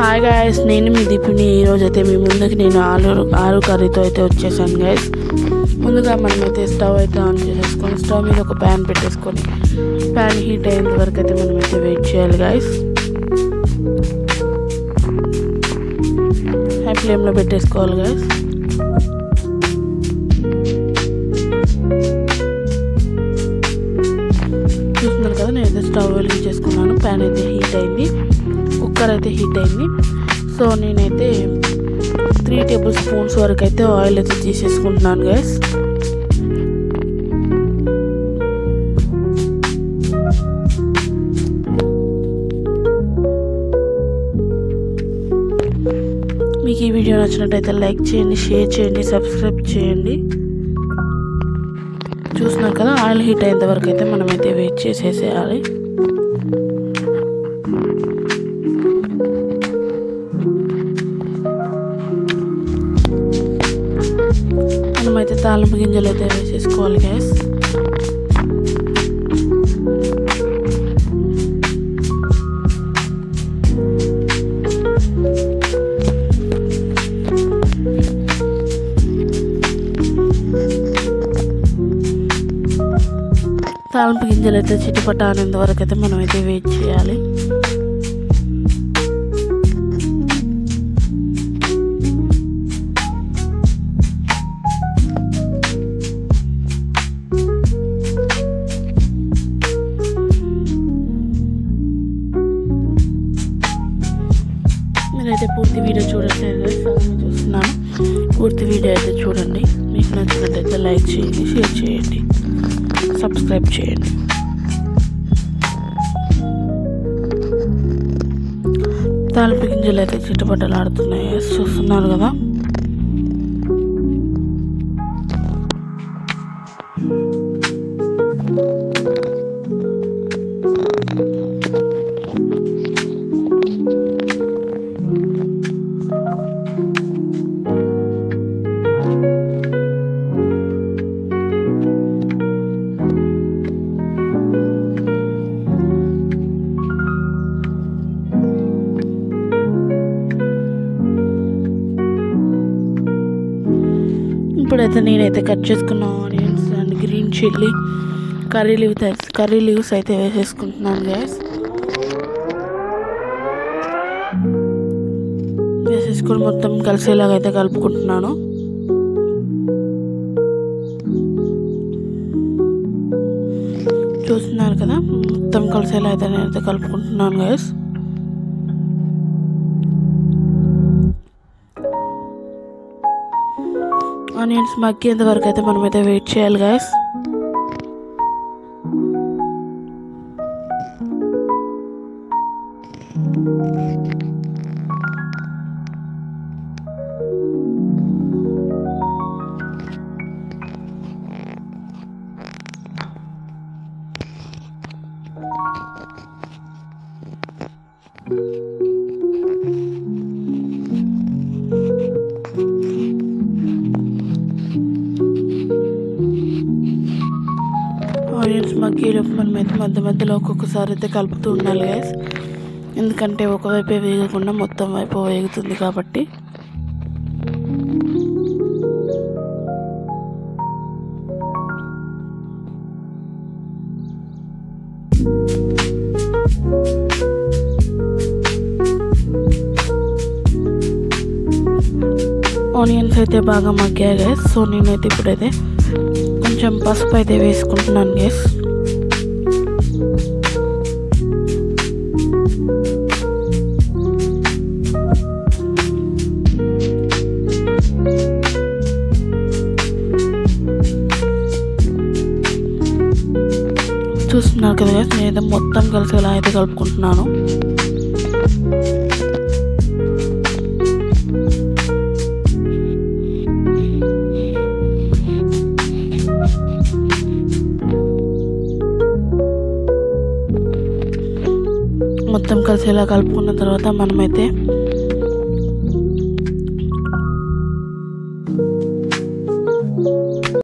Hi guys, నేను మీ దీపిని. ఈరోజు అయితే మీ ముందుకి నేను ఆలు కర్రీతో అయితే వచ్చేసాను గాయస్. ముందుగా మనమైతే స్టవ్ అయితే ఆన్ చేసేసుకొని స్టవ్ మీద ఒక ప్యాన్ పెట్టేసుకొని ప్యాన్ హీట్ అయ్యేంత వరకు అయితే మనమైతే వెయిట్ చేయాలి గాయస్. హై ఫ్లేమ్లో పెట్టేసుకోవాలి గాయస్. చూస్తున్నారు కదా, నేనైతే స్టవ్ వెలిగించేసుకున్నాను. ప్యాన్ అయితే హీట్ అయింది, కుక్కర్ అయితే హీట్ అయింది. సో నేనైతే 3 టేబుల్ స్పూన్స్ వరకు అయితే ఆయిల్ అయితే తీసేసుకుంటున్నాను గైస్. మీకు ఈ వీడియో నచ్చినట్టయితే లైక్ చేయండి, షేర్ చేయండి, సబ్స్క్రైబ్ చేయండి. చూస్తున్నారు కదా, ఆయిల్ హీట్ అయ్యేంత వరకు అయితే మనమైతే వెయిట్ చేసేసేయాలి. మనమైతే తాలింపు గింజలు అయితే వేసేసుకోవాలి గ్యాస్. తాలింపు గింజలు అయితే చిట్టుపట్ట అనేంత వరకు అయితే మనమైతే వెయిట్ చేయాలి. నేనైతే పూర్తి వీడియో చూడట్లేదు, సగం చూస్తున్నాను. పూర్తి వీడియో అయితే చూడండి. మీకు నచ్చినట్టయితే లైక్ చేయండి, షేర్ చేయండి, సబ్స్క్రైబ్ చేయండి. తాలింపు గింజలు అయితే చిట్టుపట్టలాడుతున్నాయి, చూస్తున్నారు కదా. ఇప్పుడైతే నేనైతే కట్ చేసుకున్న onions and green chilli, curry leaves అయితే వేసేసుకుంటున్నాను గ్యాస్. వేసేసుకొని మొత్తం కలిసేలాగా అయితే కలుపుకుంటున్నాను. చూస్తున్నారు కదా, మొత్తం కలిసేలా అయితే నేనైతే కలుపుకుంటున్నాను గ్యాస్. ఆనియన్స్ మగ్గేంత వరకు అయితే మనమైతే వెయిట్ చేయాలి గాయస్. ఆనియన్స్ మగ్గేలోపు మనమైతే మధ్యలో ఒక్కొక్కసారి అయితే కలుపుతూ ఉండాలి గైస్. ఎందుకంటే ఒకవైపే వేగకుండా మొత్తం వైపు వేగుతుంది కాబట్టి. ఆనియన్స్ అయితే బాగా మగ్గాయి గైస్. సో నేనైతే ఇప్పుడైతే కొంచెం పసుపు అయితే వేసుకుంటున్నాను గైస్. చూస్తున్నారు కదా గైస్, నేనైతే మొత్తం కలిసేలా అయితే కలుపుకుంటున్నాను. మొత్తం కలిసేలా కలుపుకున్న తర్వాత మనమైతే